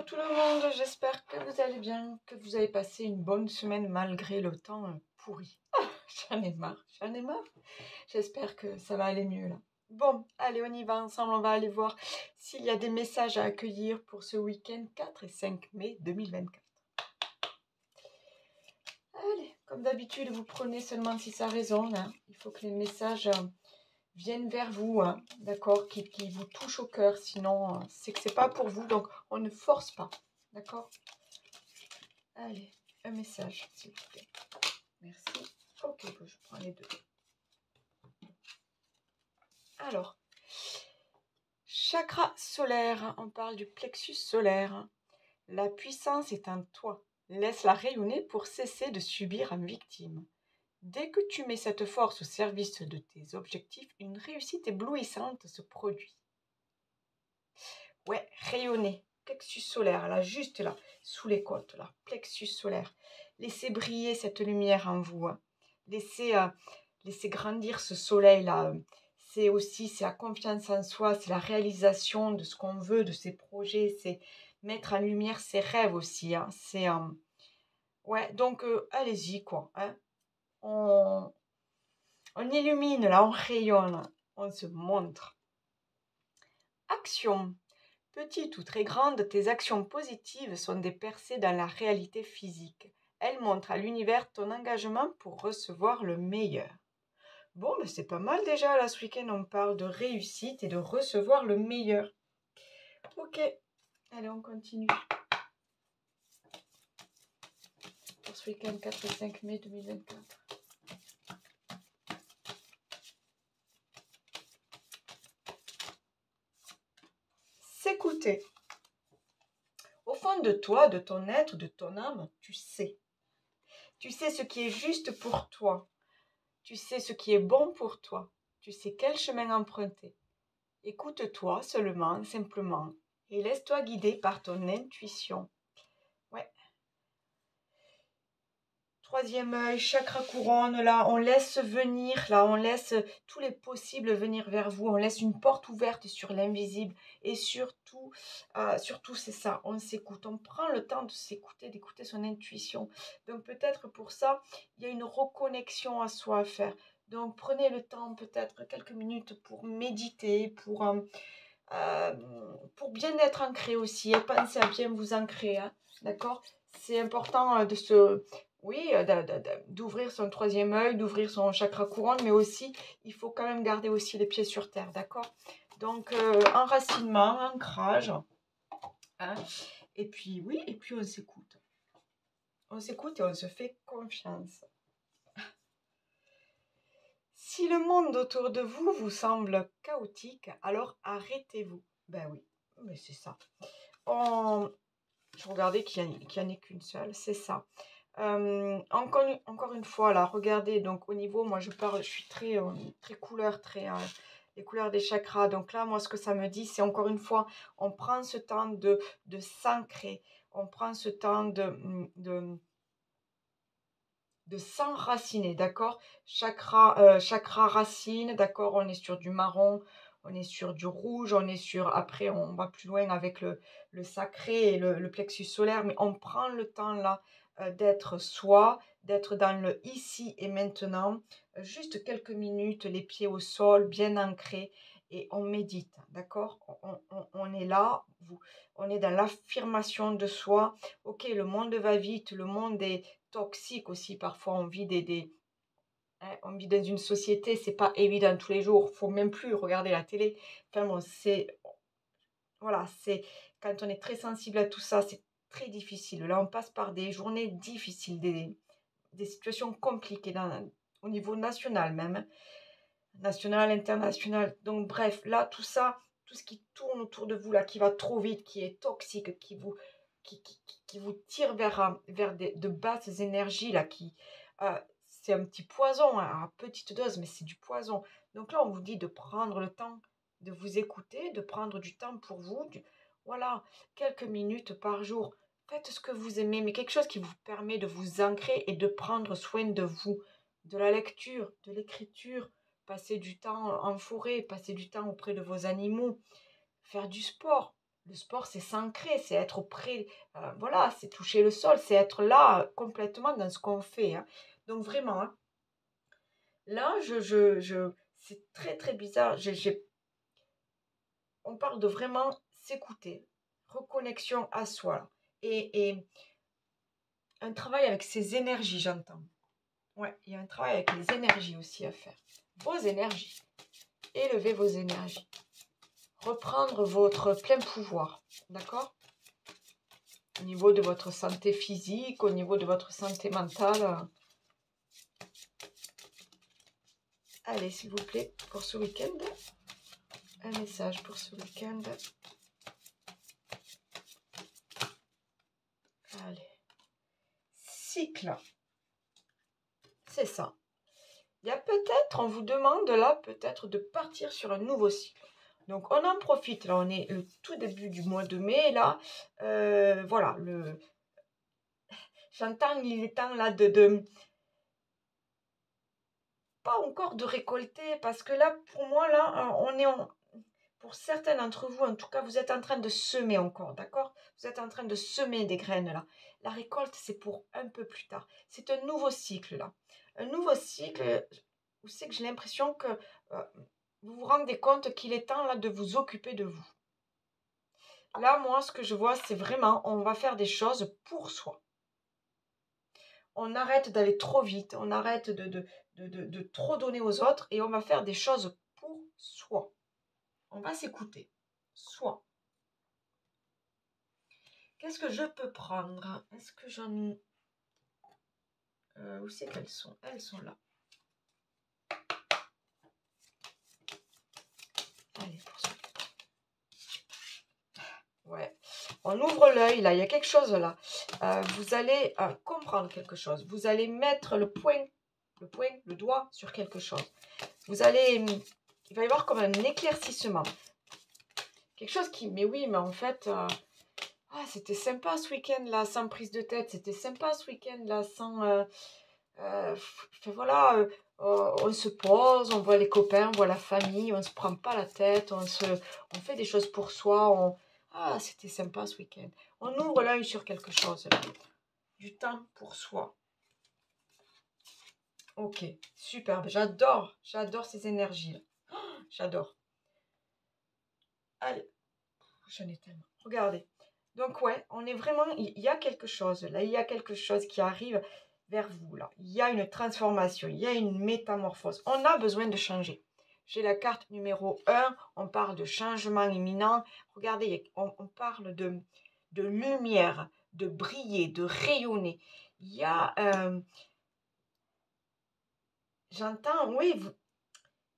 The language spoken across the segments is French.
tout le monde, j'espère que vous allez bien, que vous avez passé une bonne semaine malgré le temps pourri. Ah, j'en ai marre. J'espère que ça va aller mieux là. Bon, allez, on y va ensemble, on va aller voir s'il y a des messages à accueillir pour ce week-end 4 et 5 mai 2024. Allez, comme d'habitude, vous prenez seulement si ça résonne. Hein. Il faut que les messages viennent vers vous, hein, d'accord, qui vous touchent au cœur, sinon c'est que c'est pas pour vous, donc on ne force pas, d'accord. Allez, un message, s'il vous plaît. Merci. Ok, je prends les deux. Alors, chakra solaire, on parle du plexus solaire. La puissance est en toi. Laisse-la rayonner pour cesser de subir en victime. Dès que tu mets cette force au service de tes objectifs, une réussite éblouissante se produit. Ouais, rayonner. Plexus solaire, là, juste là, sous les côtes, là. Plexus solaire. Laissez briller cette lumière en vous. Hein. Laissez grandir ce soleil-là. C'est la confiance en soi, c'est la réalisation de ce qu'on veut, de ses projets, c'est mettre en lumière ses rêves aussi. Hein. Ouais, donc allez-y, quoi. Hein. On illumine, là, on rayonne, on se montre. Action. Petites ou très grandes, tes actions positives sont des percées dans la réalité physique. Elles montrent à l'univers ton engagement pour recevoir le meilleur. Bon, ben c'est pas mal déjà, là, ce week-end, on parle de réussite et de recevoir le meilleur. Ok, allez, on continue. Pour ce week-end 4 et 5 mai 2024. S'écouter. Au fond de toi, de ton être, de ton âme, tu sais. Tu sais ce qui est juste pour toi. Tu sais ce qui est bon pour toi. Tu sais quel chemin emprunter. Écoute-toi seulement, simplement, et laisse-toi guider par ton intuition. Ouais. Troisième œil, chakra couronne, là, on laisse venir, là, on laisse tous les possibles venir vers vous, on laisse une porte ouverte sur l'invisible, et surtout, c'est ça, on s'écoute, on prend le temps de s'écouter, d'écouter son intuition. Donc peut-être pour ça, il y a une reconnexion à soi à faire. Donc prenez le temps, peut-être quelques minutes pour méditer, pour bien être ancré aussi, et pensez à bien vous ancrer, hein, d'accord. C'est important d'ouvrir son troisième œil, d'ouvrir son chakra couronne, mais aussi, il faut quand même garder aussi les pieds sur terre, d'accord. Donc, enracinement, ancrage, hein, et puis oui, et puis on s'écoute. On s'écoute et on se fait confiance. Si le monde autour de vous vous semble chaotique, alors arrêtez-vous. Ben oui, mais c'est ça. Je regardais qu'il n'y en ait qu'une seule, c'est ça. Encore une fois, là, regardez, donc au niveau, moi je suis très, très couleur, les couleurs des chakras. Donc là, moi, ce que ça me dit, c'est encore une fois, on prend ce temps de s'ancrer, on prend ce temps de s'enraciner, d'accord. Chakra racine, d'accord, on est sur du marron, on est sur du rouge, après on va plus loin avec le sacré et le plexus solaire, mais on prend le temps là d'être soi, d'être dans le ici et maintenant, juste quelques minutes, les pieds au sol, bien ancrés, et on médite, d'accord. On est là, on est dans l'affirmation de soi. Ok, le monde va vite, le monde est toxique aussi. Parfois, on vit on vit dans une société, c'est pas évident tous les jours. Faut même plus regarder la télé. Enfin bon, voilà, c'est quand on est très sensible à tout ça, c'est très difficile. Là, on passe par des journées difficiles, des situations compliquées au niveau national même, hein. National, international. Donc bref, là, tout ça, tout ce qui tourne autour de vous, là, qui va trop vite, qui est toxique, qui vous tire vers de basses énergies, là, c'est un petit poison, hein, à petite dose, mais c'est du poison. Donc là, on vous dit de prendre le temps de vous écouter, de prendre du temps pour vous, voilà, quelques minutes par jour. Faites ce que vous aimez, mais quelque chose qui vous permet de vous ancrer et de prendre soin de vous, de la lecture, de l'écriture, passer du temps en forêt, passer du temps auprès de vos animaux, faire du sport. Le sport, c'est s'ancrer, c'est être près, voilà, c'est toucher le sol, c'est être là complètement dans ce qu'on fait, hein. Donc vraiment, hein, là, c'est très très bizarre. On parle de vraiment s'écouter, reconnexion à soi, là. Et un travail avec ses énergies, j'entends. Ouais, il y a un travail avec les énergies aussi à faire. Vos énergies. Élevez vos énergies. Reprendre votre plein pouvoir. D'accord? Au niveau de votre santé physique, au niveau de votre santé mentale. Allez, s'il vous plaît, pour ce week-end. Un message pour ce week-end. Allez. Cycle. C'est ça. Il y a peut-être, on vous demande là, peut-être de partir sur un nouveau cycle. Donc, on en profite. Là, on est le tout début du mois de mai. Là, voilà. J'entends, il est temps là pas encore de récolter. Parce que là, pour moi, là, pour certains d'entre vous, en tout cas, vous êtes en train de semer encore. D'accord? Vous êtes en train de semer des graines là. La récolte, c'est pour un peu plus tard. C'est un nouveau cycle là. Un nouveau cycle, où c'est que j'ai l'impression que vous vous rendez compte qu'il est temps là de vous occuper de vous. Là, moi, ce que je vois, c'est vraiment, on va faire des choses pour soi. On arrête d'aller trop vite, on arrête de trop donner aux autres et on va faire des choses pour soi. On va s'écouter. Soi. Qu'est-ce que je peux prendre? Est-ce que j'en... où c'est qu'elles sont? Elles sont là. Allez, pour ça. Ouais. On ouvre l'œil, là. Il y a quelque chose, là. Vous allez comprendre quelque chose. Vous allez mettre le doigt sur quelque chose. Vous allez... Il va y avoir comme un éclaircissement. Quelque chose qui... Mais oui, mais en fait... c'était sympa ce week-end, là, sans prise de tête. C'était sympa ce week-end, là, sans... voilà, on se pose, on voit les copains, on voit la famille, on ne se prend pas la tête, on fait des choses pour soi. C'était sympa ce week-end. On ouvre l'œil sur quelque chose, là. Du temps pour soi. Ok, superbe. J'adore ces énergies-là. J'adore. Allez, j'en ai tellement. Regardez. Donc ouais, on est vraiment, il y a quelque chose là, il y a quelque chose qui arrive vers vous là. Il y a une transformation, il y a une métamorphose. On a besoin de changer. J'ai la carte numéro 1, on parle de changement imminent. Regardez, on parle de lumière, de briller, de rayonner. Il y a, j'entends, oui,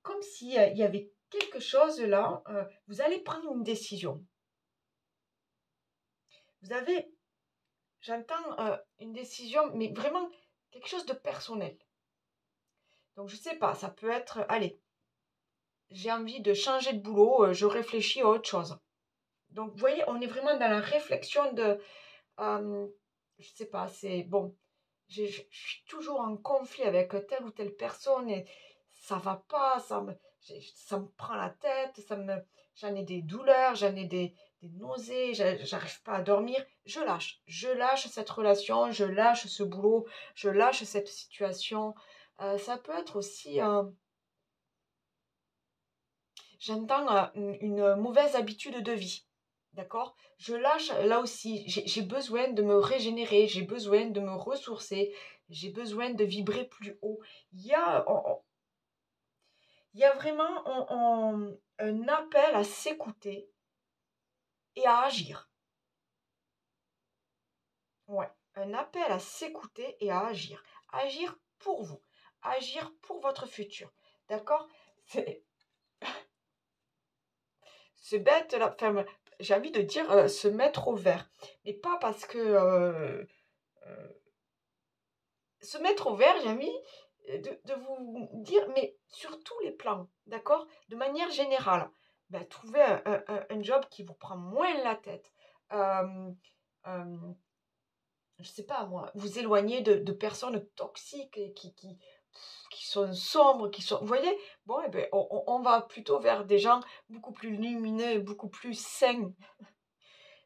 comme s'il y avait quelque chose là, vous allez prendre une décision. Vous avez, j'entends une décision, mais vraiment quelque chose de personnel. Donc, je ne sais pas, ça peut être, allez, j'ai envie de changer de boulot, je réfléchis à autre chose. Donc, vous voyez, on est vraiment dans la réflexion de, je ne sais pas, c'est bon, je suis toujours en conflit avec telle ou telle personne et ça ne va pas, ça me prend la tête, j'en ai des douleurs, j'en ai des nausées, j'arrive pas à dormir. Je lâche cette relation, je lâche ce boulot, je lâche cette situation. Ça peut être aussi, j'entends une mauvaise habitude de vie. D'accord? Je lâche là aussi. J'ai besoin de me régénérer, j'ai besoin de me ressourcer, j'ai besoin de vibrer plus haut. Il y a, il y a vraiment un appel à s'écouter et à agir. Ouais, un appel à s'écouter et à agir. Agir pour vous, agir pour votre futur. D'accord? C'est c'est bête là. Enfin, j'ai envie de dire se mettre au vert. Mais pas parce que euh, se mettre au vert, j'ai envie de vous dire, mais sur tous les plans, d'accord? De manière générale, ben, trouvez un job qui vous prend moins la tête. Euh, euh, je sais pas moi, vous éloigner de personnes toxiques et qui sont sombres, qui sont... Vous voyez? Bon, eh ben, on va plutôt vers des gens beaucoup plus lumineux, beaucoup plus sains.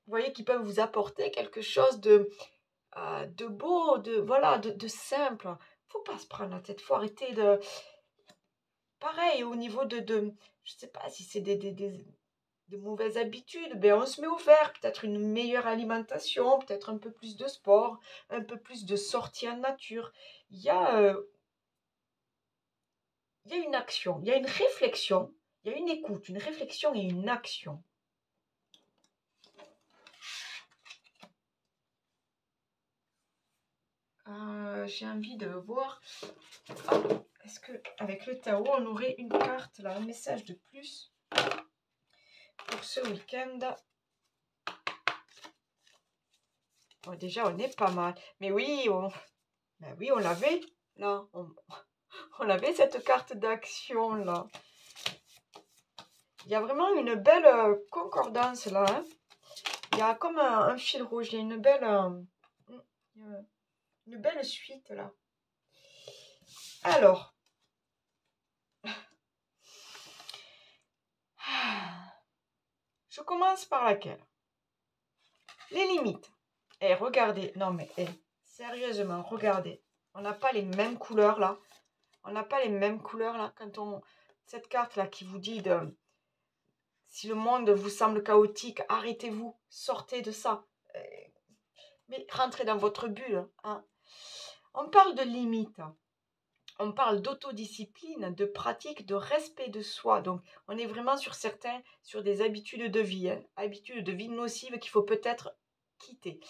vous voyez, qui peuvent vous apporter quelque chose de beau, voilà, de simple. Faut pas se prendre la tête, faut arrêter de... Pareil, au niveau je sais pas si c'est de mauvaises habitudes, ben on se met au vert, peut-être une meilleure alimentation, peut-être un peu plus de sport, un peu plus de sorties en nature. Il y a, euh, il y a une action, il y a une réflexion, il y a une écoute, une réflexion et une action. J'ai envie de voir. Ah, est-ce que avec le tarot, on aurait une carte là, un message de plus pour ce week-end? Bon, déjà, on est pas mal. Mais oui, ben oui, on l'avait là. On avait cette carte d'action là. Il y a vraiment une belle concordance là. Hein. Il y a comme un fil rouge. Il y a une belle suite là. Alors. Je commence par laquelle? Les limites. Eh, regardez. Non mais, sérieusement, regardez. On n'a pas les mêmes couleurs là. On n'a pas les mêmes couleurs là. Cette carte là qui vous dit de... Si le monde vous semble chaotique, arrêtez-vous, sortez de ça. Mais rentrez dans votre bulle. Hein. On parle de limites. On parle d'autodiscipline, de pratique, de respect de soi. Donc, on est vraiment sur des habitudes de vie. Hein. Habitudes de vie nocives qu'il faut peut-être quitter.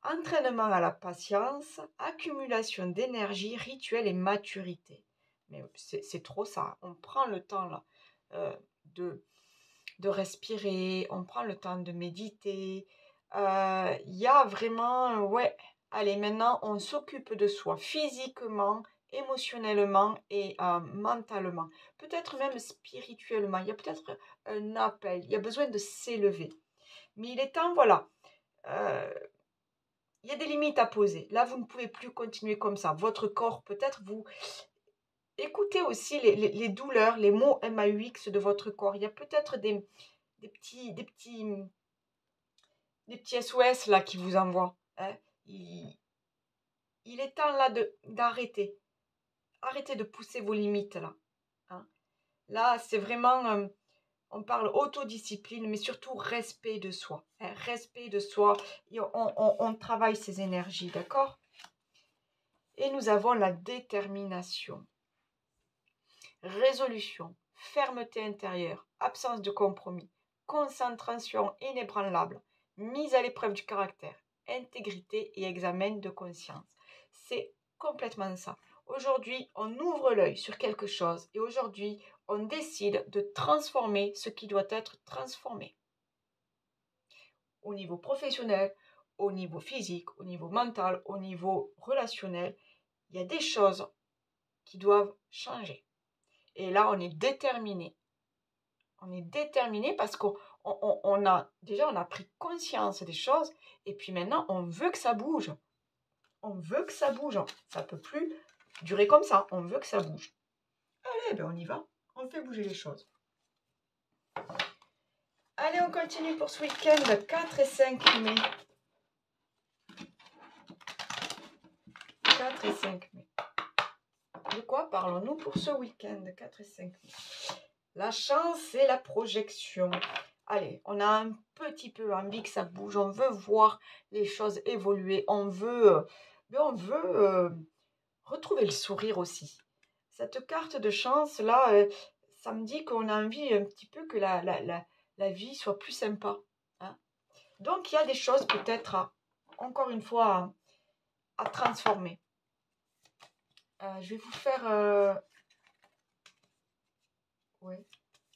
Entraînement à la patience, accumulation d'énergie, rituel et maturité. Mais c'est trop ça. On prend le temps là de respirer, on prend le temps de méditer. Il y a vraiment, ouais, allez, maintenant on s'occupe de soi physiquement, émotionnellement et mentalement. Peut-être même spirituellement. Il y a peut-être un appel, il y a besoin de s'élever. Mais il est temps, voilà. Il y a des limites à poser. Là, vous ne pouvez plus continuer comme ça. Votre corps, peut-être, vous... Écoutez aussi les douleurs, les mots MAUX de votre corps. Il y a peut-être des petits SOS là qui vous envoient. Hein. Il est temps là d'arrêter. Arrêtez de pousser vos limites là. Hein. Là, c'est vraiment... on parle autodiscipline, mais surtout respect de soi. Hein. Respect de soi. Et on travaille ses énergies, d'accord? Et nous avons la détermination. Résolution, fermeté intérieure, absence de compromis, concentration inébranlable, mise à l'épreuve du caractère, intégrité et examen de conscience. C'est complètement ça. Aujourd'hui, on ouvre l'œil sur quelque chose et aujourd'hui, on décide de transformer ce qui doit être transformé. Au niveau professionnel, au niveau physique, au niveau mental, au niveau relationnel, il y a des choses qui doivent changer. Et là, on est déterminé. On est déterminé parce qu'on a pris conscience des choses et puis maintenant, on veut que ça bouge. On veut que ça bouge. Ça ne peut plus durer comme ça. On veut que ça bouge. Allez, ben on y va. On fait bouger les choses. Allez, on continue pour ce week-end 4 et 5 mai. 4 et 5 mai. De quoi parlons-nous pour ce week-end 4 et 5 mai? La chance et la projection. Allez, on a un petit peu envie que ça bouge. On veut voir les choses évoluer. On veut retrouver le sourire aussi. Cette carte de chance, là, ça me dit qu'on a envie un petit peu que la vie soit plus sympa. Hein. Donc, il y a des choses peut-être, encore une fois, à transformer. Je vais vous faire... ouais,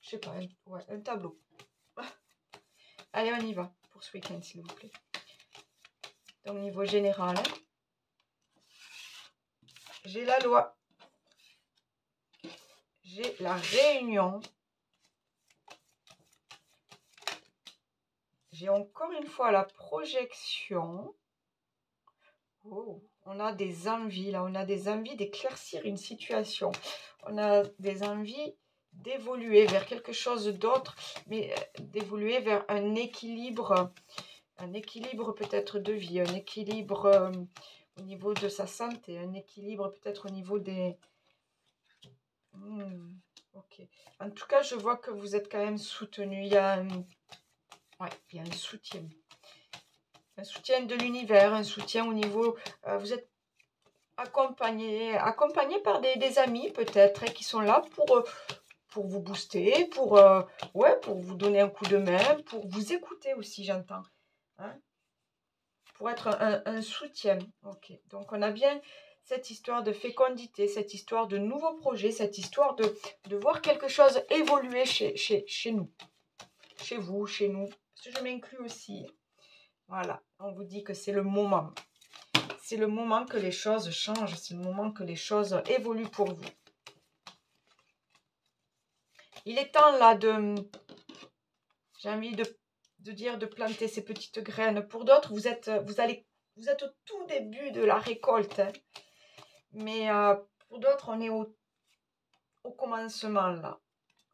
je sais pas, un tableau. Allez, on y va pour ce week-end, s'il vous plaît. Donc, au niveau général, j'ai la loi. J'ai la réunion. J'ai encore une fois la projection. Oh, on a des envies, là. On a des envies d'éclaircir une situation. On a des envies d'évoluer vers quelque chose d'autre, mais d'évoluer vers un équilibre un équilibre peut-être de vie, un équilibre au niveau de sa santé, un équilibre peut-être au niveau des... ok. En tout cas, je vois que vous êtes quand même soutenu. Il y a un, ouais, il y a un soutien. Un soutien de l'univers, un soutien au niveau... vous êtes accompagné par des amis peut-être qui sont là pour vous booster, ouais, pour vous donner un coup de main, pour vous écouter aussi, j'entends. Hein, pour être un soutien. Ok, donc on a bien cette histoire de fécondité, cette histoire de nouveaux projets, cette histoire de voir quelque chose évoluer chez nous, chez vous, chez nous. Parce que je m'inclus aussi. Voilà, on vous dit que c'est le moment. C'est le moment que les choses changent, c'est le moment que les choses évoluent pour vous. Il est temps là j'ai envie de dire de planter ces petites graines. Pour d'autres, vous êtes au tout début de la récolte. Hein. Mais pour d'autres, on est au commencement là.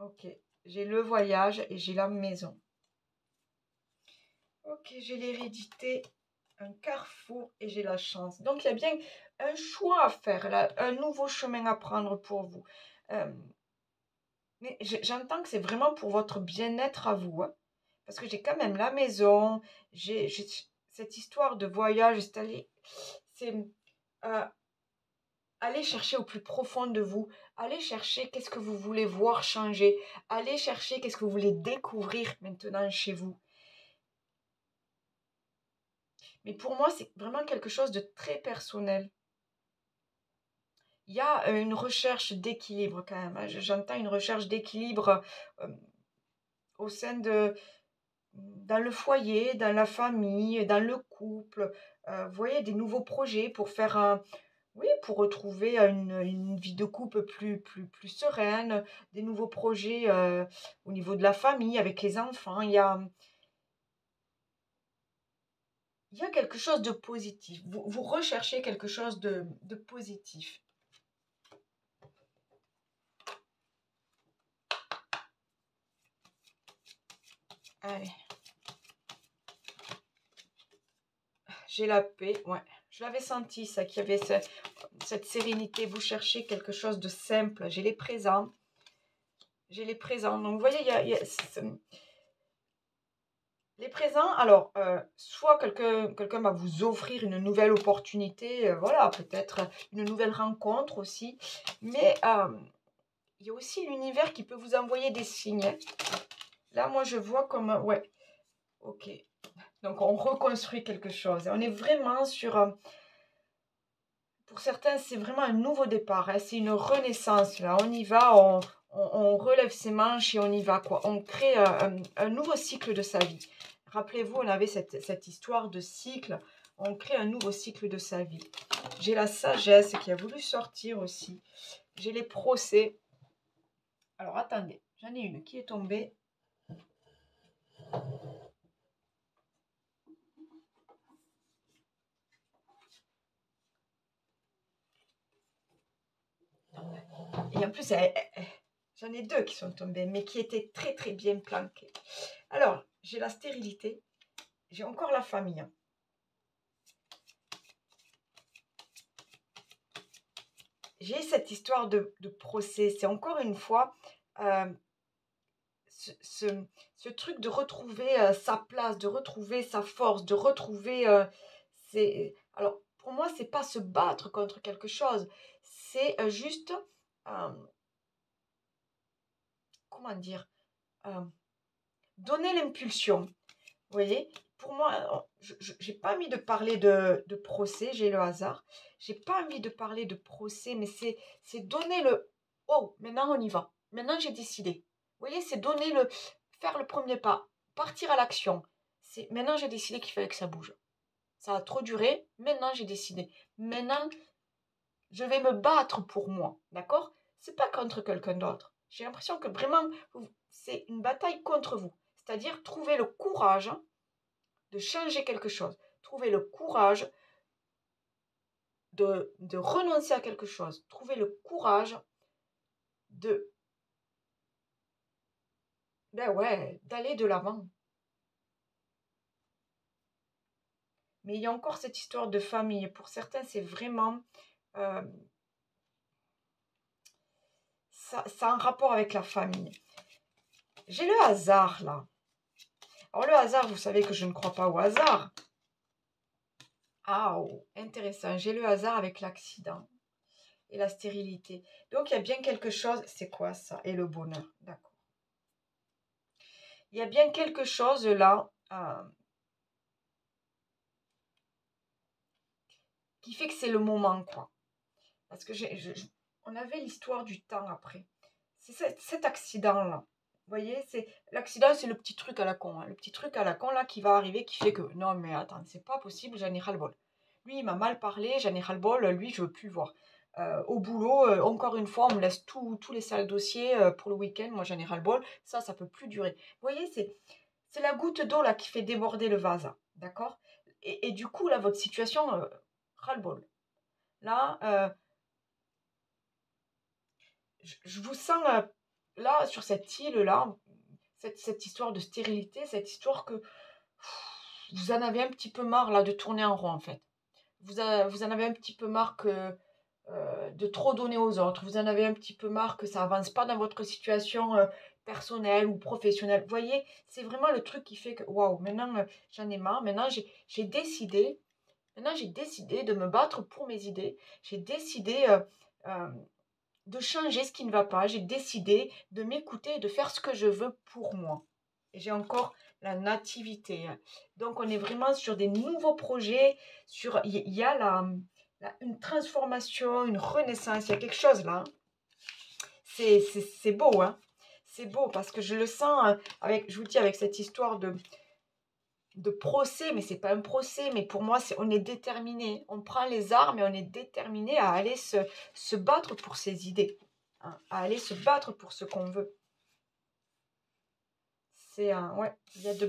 Ok, j'ai le voyage et j'ai la maison. Ok, j'ai l'hérédité, un carrefour et j'ai la chance. Donc il y a bien un choix à faire, là, un nouveau chemin à prendre pour vous. Mais j'entends que c'est vraiment pour votre bien-être à vous. Hein, parce que j'ai quand même la maison, j'ai cette histoire de voyage, c'est aller chercher au plus profond de vous, aller chercher qu'est-ce que vous voulez voir changer, aller chercher qu'est-ce que vous voulez découvrir maintenant chez vous. Mais pour moi, c'est vraiment quelque chose de très personnel. Il y a une recherche d'équilibre quand même. Hein. J'entends une recherche d'équilibre euh, au sein dans le foyer, dans la famille, dans le couple. Vous voyez, des nouveaux projets pour faire oui, pour retrouver une vie de couple plus sereine, des nouveaux projets au niveau de la famille, avec les enfants. Il y a quelque chose de positif. Vous recherchez quelque chose de positif. Allez. J'ai la paix, ouais. Je l'avais senti, ça, qu'il y avait cette sérénité. Vous cherchez quelque chose de simple. J'ai les présents. J'ai les présents. Donc, vous voyez, les présents, alors, soit quelqu'un va vous offrir une nouvelle opportunité, voilà, peut-être une nouvelle rencontre aussi. Mais il y a aussi l'univers qui peut vous envoyer des signes. Là, moi, je vois comme... ouais, ok. Donc, on reconstruit quelque chose. On est vraiment sur... pour certains, c'est vraiment un nouveau départ. Hein, c'est une renaissance. Là, on y va, on relève ses manches et on y va. Quoi. On crée un nouveau cycle de sa vie. Rappelez-vous, on avait cette histoire de cycle. On crée un nouveau cycle de sa vie. J'ai la sagesse qui a voulu sortir aussi. J'ai les procès. Alors, attendez. J'en ai une qui est tombée. Et en plus, j'en ai deux qui sont tombées, mais qui étaient très, très bien planquées. Alors, j'ai la stérilité. J'ai encore la famille. J'ai cette histoire de procès. C'est encore une fois ce truc de retrouver sa place, de retrouver sa force, de retrouver... alors, pour moi, c'est pas se battre contre quelque chose. C'est juste... euh, comment dire donner l'impulsion. Vous voyez, pour moi, je n'ai pas envie de parler de procès, j'ai le hasard. J'ai pas envie de parler de procès, mais c'est donner le... Oh, maintenant on y va. Maintenant j'ai décidé. Vous voyez, c'est faire le premier pas, partir à l'action. Maintenant j'ai décidé qu'il fallait que ça bouge. Ça a trop duré, maintenant j'ai décidé. Maintenant, je vais me battre pour moi, d'accord? C'est pas contre quelqu'un d'autre. J'ai l'impression que vraiment, c'est une bataille contre vous. C'est-à-dire trouver le courage de changer quelque chose. Trouver le courage de renoncer à quelque chose. Trouver le courage de, ben ouais, d'aller de l'avant. Mais il y a encore cette histoire de famille. Pour certains, c'est vraiment... euh, ça a un rapport avec la famille. J'ai le hasard, là. Alors, le hasard, vous savez que je ne crois pas au hasard. Ah, oh, intéressant. J'ai le hasard avec l'accident et la stérilité. Donc, il y a bien quelque chose. C'est quoi ça? Et le bonheur. D'accord. Il y a bien quelque chose là qui fait que c'est le moment, quoi. Parce que on avait l'histoire du temps après. C'est cet accident-là. Vous voyez, l'accident, c'est le petit truc à la con. Hein. Le petit truc à la con, là, qui va arriver, qui fait que, non, mais attends, c'est pas possible, j'en ai ras-le-bol. Lui, il m'a mal parlé, j'en ai ras-le-bol, lui, je veux plus le voir. Au boulot, encore une fois, on me laisse tous les sales dossiers pour le week-end, moi, j'en ai ras-le-bol. Ça peut plus durer. Vous voyez, c'est la goutte d'eau, là, qui fait déborder le vase. D'accord? Et du coup, là, votre situation, ras-le-bol. Là, je vous sens là, sur cette île-là, cette histoire de stérilité, cette histoire que vous en avez un petit peu marre là de tourner en rond en fait. Vous en avez un petit peu marre de trop donner aux autres. Vous en avez un petit peu marre que ça avance pas dans votre situation personnelle ou professionnelle. Vous voyez, c'est vraiment le truc qui fait que waouh, maintenant j'en ai marre. Maintenant j'ai décidé. Maintenant j'ai décidé de me battre pour mes idées. J'ai décidé euh, de changer ce qui ne va pas. J'ai décidé de m'écouter et de faire ce que je veux pour moi. Et j'ai encore la nativité. Donc, on est vraiment sur des nouveaux projets. Il y a une transformation, une renaissance. Il y a quelque chose là. C'est beau, hein. C'est beau parce que je le sens avec, je vous dis, avec cette histoire de procès, mais c'est pas un procès, mais pour moi, on est déterminé. On prend les armes et on est déterminé à aller se battre pour ses idées, hein, à aller se battre pour ce qu'on veut. Ouais, il y a de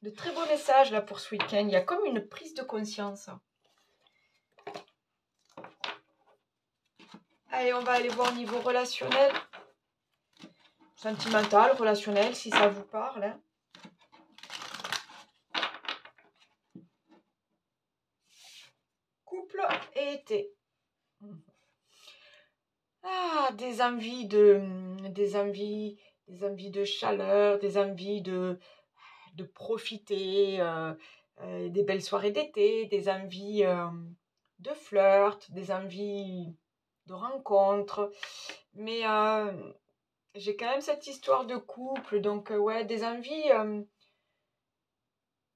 très beaux messages là pour ce week-end. Il y a comme une prise de conscience. Allez, on va aller voir au niveau relationnel, sentimental, relationnel, si ça vous parle. Hein. Couple et été. Ah, des envies de chaleur, des envies de profiter, des belles soirées d'été, des envies de flirt, des envies de rencontres. Mais j'ai quand même cette histoire de couple, donc ouais, des envies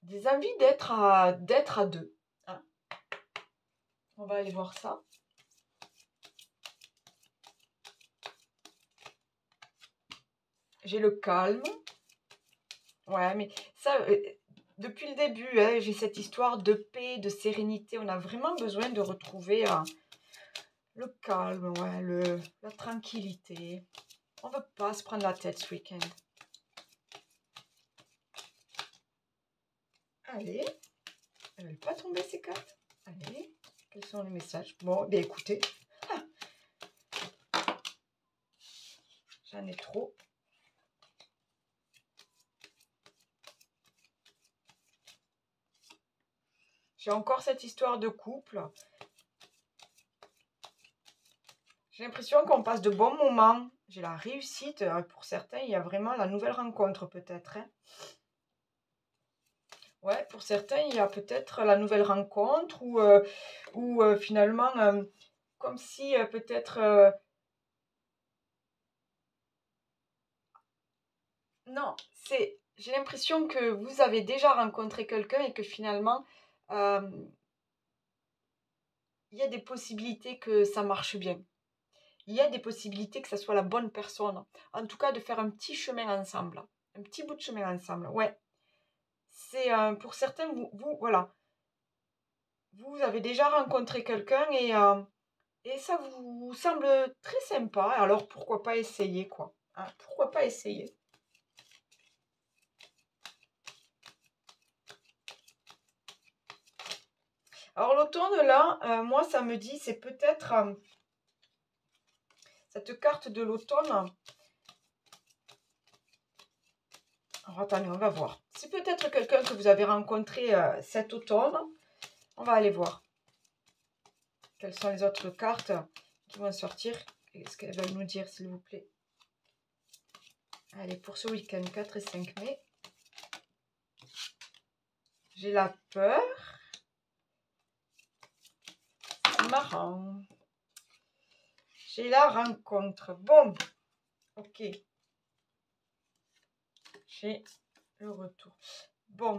d'être à deux. Hein. On va aller voir ça. J'ai le calme. Ouais, mais ça, depuis le début, hein, j'ai cette histoire de paix, de sérénité. On a vraiment besoin de retrouver le calme, ouais, la tranquillité. On ne veut pas se prendre la tête ce week-end. Allez, elles ne veulent pas tomber ces cartes. Allez, quels sont les messages? Bon, bien écoutez, j'en ai trop. J'ai encore cette histoire de couple. J'ai l'impression qu'on passe de bons moments. J'ai la réussite. Pour certains, il y a vraiment la nouvelle rencontre peut-être. Hein. Ouais, pour certains, il y a peut-être la nouvelle rencontre ou finalement, comme si peut-être... non, j'ai l'impression que vous avez déjà rencontré quelqu'un et que finalement, euh, il y a des possibilités que ça marche bien. Il y a des possibilités que ça soit la bonne personne. En tout cas, de faire un petit chemin ensemble. Un petit bout de chemin ensemble. Ouais. C'est pour certains, voilà. Vous avez déjà rencontré quelqu'un et ça vous semble très sympa. Alors pourquoi pas essayer, quoi. Hein, pourquoi pas essayer? Alors l'automne, là, moi, ça me dit, c'est peut-être cette carte de l'automne. Alors attendez, on va voir. C'est peut-être quelqu'un que vous avez rencontré cet automne. On va aller voir. Quelles sont les autres cartes qui vont sortir? Qu'est-ce qu'elles veulent nous dire, s'il vous plaît? Allez, pour ce week-end, 4 et 5 mai. J'ai la peur. C'est marrant. J'ai la rencontre. Bon, ok. J'ai le retour. Bon.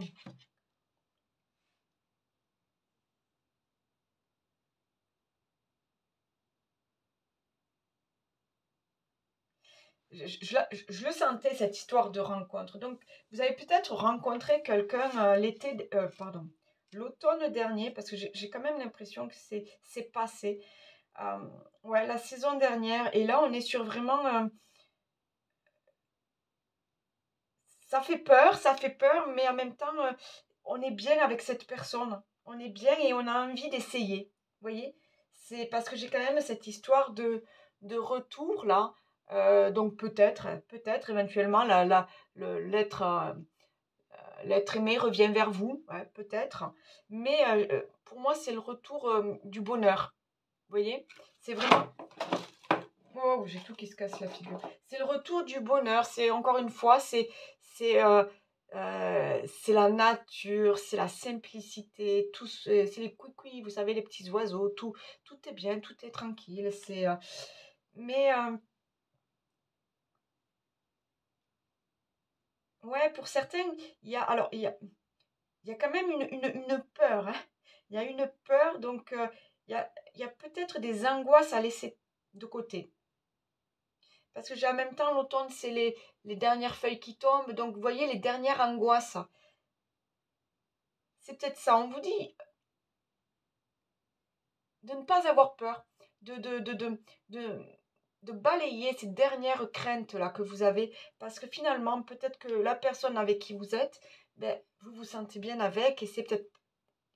Je le sentais, cette histoire de rencontre. Donc, vous avez peut-être rencontré quelqu'un pardon, l'automne dernier, parce que j'ai quand même l'impression que c'est passé. Ouais, la saison dernière. Et là, on est sur vraiment... ça fait peur, mais en même temps, on est bien avec cette personne. On est bien et on a envie d'essayer. Vous voyez? C'est parce que j'ai quand même cette histoire de retour là. Donc peut-être éventuellement l'être aimé revient vers vous, ouais, peut-être. Mais pour moi, c'est le retour du bonheur. Vous voyez? C'est vraiment... Oh, j'ai tout qui se casse la figure. C'est le retour du bonheur. C'est encore une fois, c'est c'est la nature, c'est la simplicité, tout, c'est les couicouis, vous savez, les petits oiseaux, tout est bien, tout est tranquille. Mais ouais, pour certains, il y a quand même une peur, hein. Il y a une peur, donc il y a peut-être des angoisses à laisser de côté. Parce que j'ai en même temps, l'automne, c'est les dernières feuilles qui tombent. Donc, vous voyez, les dernières angoisses. C'est peut-être ça. On vous dit de ne pas avoir peur, de, de, de, de, de, de balayer ces dernières craintes-là que vous avez. Parce que finalement, peut-être que la personne avec qui vous êtes, ben, vous vous sentez bien avec. Et c'est peut-être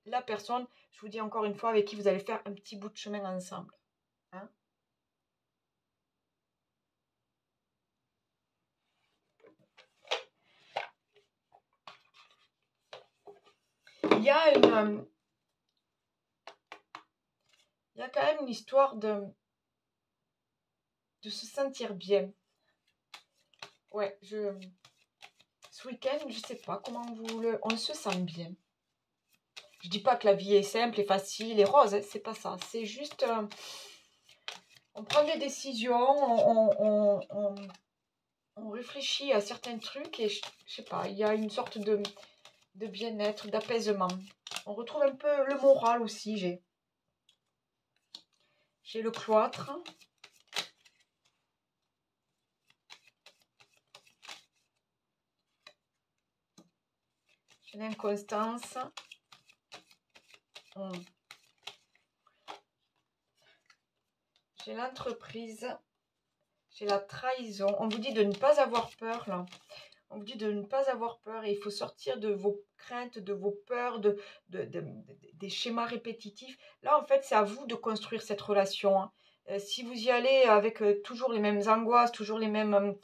la personne, je vous dis encore une fois, avec qui vous allez faire un petit bout de chemin ensemble. Hein. Il y a il y a quand même une histoire de se sentir bien. Ouais, ce week-end, je sais pas comment on se sent bien. Je dis pas que la vie est simple et facile et rose, hein, c'est pas ça. C'est juste, on prend des décisions, on réfléchit à certains trucs et je sais pas, il y a une sorte de bien-être, d'apaisement. On retrouve un peu le moral aussi, j'ai le cloître. J'ai l'inconstance. J'ai l'entreprise. J'ai la trahison. On vous dit de ne pas avoir peur, là. On vous dit de ne pas avoir peur et il faut sortir de vos craintes, de vos peurs, des schémas répétitifs. Là, en fait, c'est à vous de construire cette relation. Hein. Si vous y allez avec toujours les mêmes angoisses, toujours les mêmes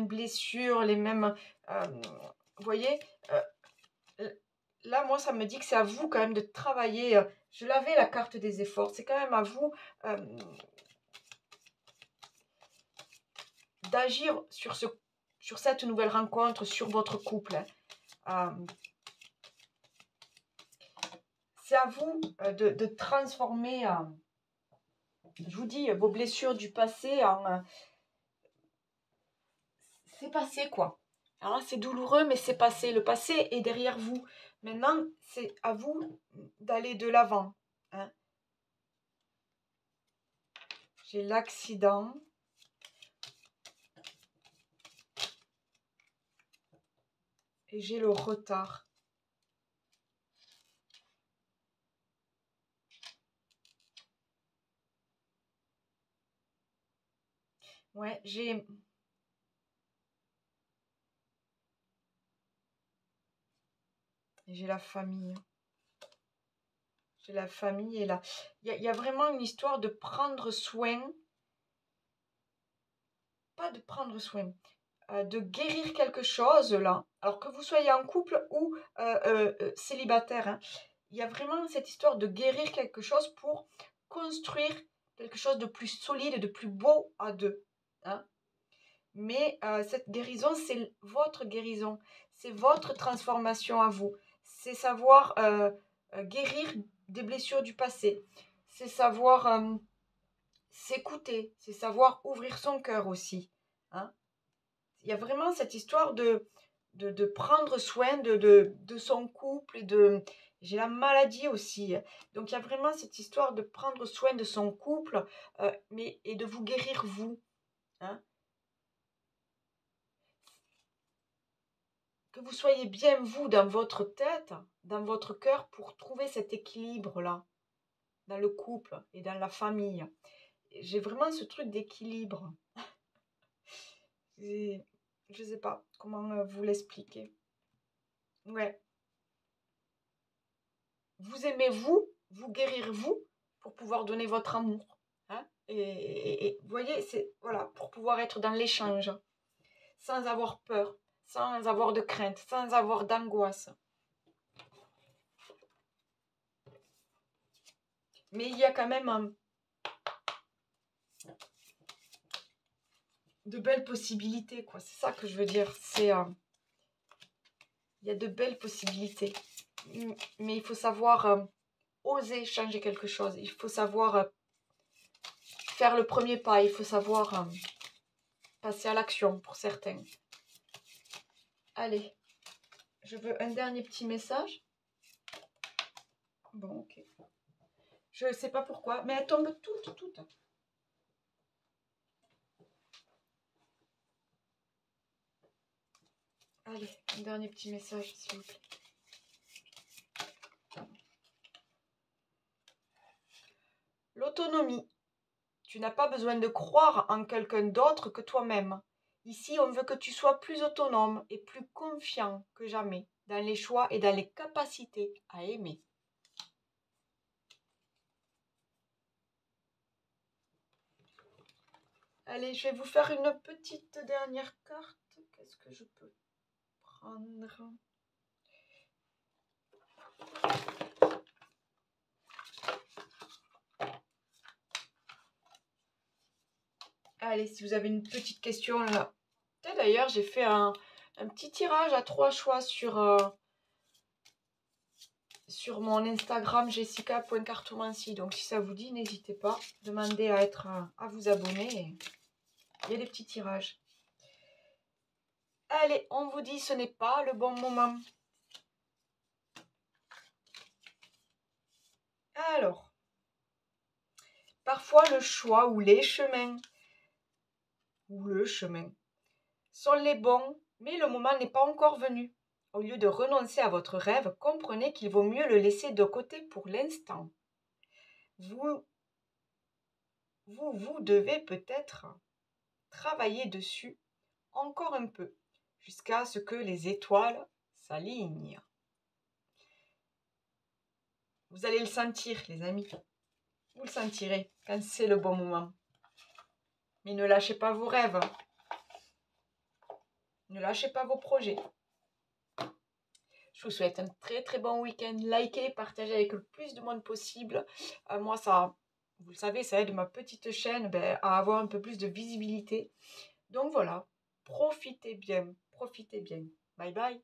blessures, les mêmes... vous voyez, là, moi, ça me dit que c'est à vous quand même de travailler. Je l'avais, la carte des efforts. C'est quand même à vous d'agir sur cette nouvelle rencontre, sur votre couple. C'est à vous de transformer, je vous dis, vos blessures du passé en... c'est passé, quoi. Alors là, c'est douloureux, mais c'est passé. Le passé est derrière vous. Maintenant, c'est à vous d'aller de l'avant. Hein. J'ai l'accident. Et j'ai le retard. Ouais, j'ai la famille. J'ai la famille et là. Il y a vraiment une histoire de prendre soin. Pas de prendre soin. de guérir quelque chose là. Alors que vous soyez en couple ou célibataire, hein. Il y a vraiment cette histoire de guérir quelque chose pour construire quelque chose de plus solide, de plus beau à deux, hein. Mais cette guérison, c'est votre guérison, c'est votre transformation à vous. C'est savoir guérir des blessures du passé, c'est savoir s'écouter, c'est savoir ouvrir son cœur aussi, hein. Il y a vraiment cette histoire de prendre soin de son couple et de... J'ai la maladie aussi. Donc il y a vraiment cette histoire de prendre soin de son couple et de vous guérir vous, hein. Que vous soyez bien vous dans votre tête, dans votre cœur pour trouver cet équilibre-là, dans le couple et dans la famille. J'ai vraiment ce truc d'équilibre. Je ne sais pas comment vous l'expliquer. Ouais. Vous aimez vous, vous guérir vous, pour pouvoir donner votre amour, hein. Et vous voyez, c'est voilà, pour pouvoir être dans l'échange, sans avoir peur, sans avoir de crainte, sans avoir d'angoisse. Mais il y a quand même de belles possibilités, quoi. C'est ça que je veux dire. C'est il y a de belles possibilités. Mais il faut savoir oser changer quelque chose. Il faut savoir faire le premier pas. Il faut savoir passer à l'action pour certains. Allez, je veux un dernier petit message. Bon, ok. Je ne sais pas pourquoi, mais elles tombent toutes. Allez, un dernier petit message, s'il vous plaît. L'autonomie. Tu n'as pas besoin de croire en quelqu'un d'autre que toi-même. Ici, on veut que tu sois plus autonome et plus confiant que jamais dans les choix et dans les capacités à aimer. Allez, je vais vous faire une petite dernière carte. Qu'est-ce que je peux prendre? Allez, si vous avez une petite question là. D'ailleurs, j'ai fait un petit tirage à 3 choix sur mon Instagram jessica.cartomancie. Donc si ça vous dit, n'hésitez pas. Demandez à vous abonner. Il y a des petits tirages. Allez, on vous dit ce n'est pas le bon moment. Alors, parfois le choix ou les chemins le chemin sont les bons, mais le moment n'est pas encore venu. Au lieu de renoncer à votre rêve, comprenez qu'il vaut mieux le laisser de côté pour l'instant. Vous devez peut-être travailler dessus encore un peu, jusqu'à ce que les étoiles s'alignent. Vous allez le sentir, les amis. Vous le sentirez quand c'est le bon moment. Mais ne lâchez pas vos rêves. Ne lâchez pas vos projets. Je vous souhaite un très très bon week-end. Likez, partagez avec le plus de monde possible. Moi, ça, vous le savez, ça aide ma petite chaîne à avoir un peu plus de visibilité. Donc voilà, profitez bien. Profitez bien. Bye bye.